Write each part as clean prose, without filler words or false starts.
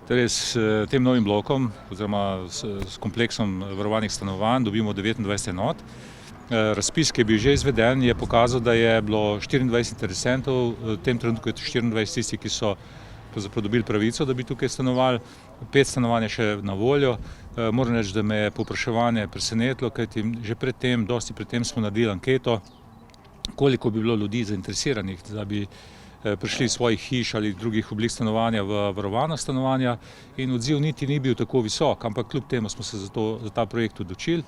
Torej, s tem novim blokom oziroma s kompleksom varovanih stanovanj dobimo 29 enot. Razpis, ki je bil že izveden, je pokazal, da je bilo 24 interesentov, v tem trenutku je 24 tistih, ki so dobili pravico, da bi tukaj stanovali, 5 stanovanj je še na voljo. Moram reči, da me je povpraševanje presenetilo, kajti že dosti pred tem smo naredili anketo, koliko bi bilo ljudi zainteresiranih, da bi prišli iz svojih hiš ali drugih oblik stanovanja v varovana stanovanja, in odziv niti ni bil tako visok, ampak kljub temu smo se za ta projekt odločili.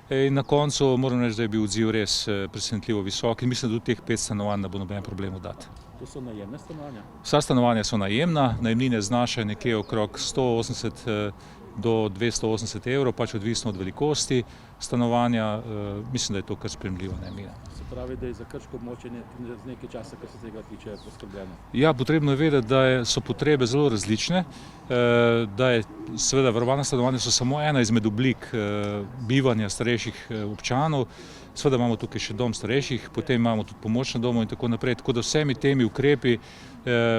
In na koncu moram reči, da je bil odziv res presenetljivo visok in mislim, da tudi teh 5 stanovanj ne bo noben problem oddati. To so najemne stanovanja? Vsa stanovanja so najemna, najemnine znašajo nekje okrog 180 do 280 evrov, pač odvisno od velikosti stanovanja. Mislim, da je to kar sprejemljiva najemnina. Se pravi, da je za krško območje nekaj časa, kar se tega tiče, poskrbljeno? Ja, potrebno je vedeti, da so potrebe zelo različne, da je seveda varovana stanovanja so samo ena izmed oblik bivanja starejših občanov. Seveda imamo tukaj še dom starejših, potem imamo tudi pomočne domove in tako naprej, tako da vsemi temi ukrepi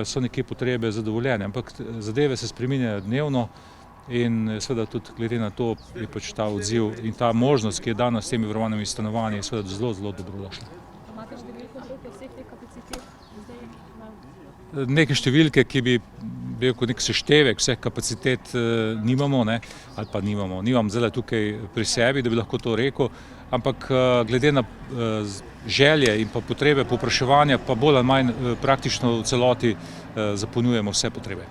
so nekje potrebe zadovoljene, ampak zadeve se spreminjajo dnevno in seveda tudi glede na to je pač ta odziv in ta možnost, ki je dana s temi varovanimi stanovanji, je seveda zelo, zelo dobrodošla. Imate številko vseh teh kapacitet zdaj? Neke številke, ki bi rekel nek seštevek vseh kapacitet nimamo, ali pa nimam zdaj tukaj pri sebi, da bi lahko to rekel, ampak glede na želje in pa potrebe povpraševanja pa bolj ali manj praktično v celoti zapolnjujemo vse potrebe.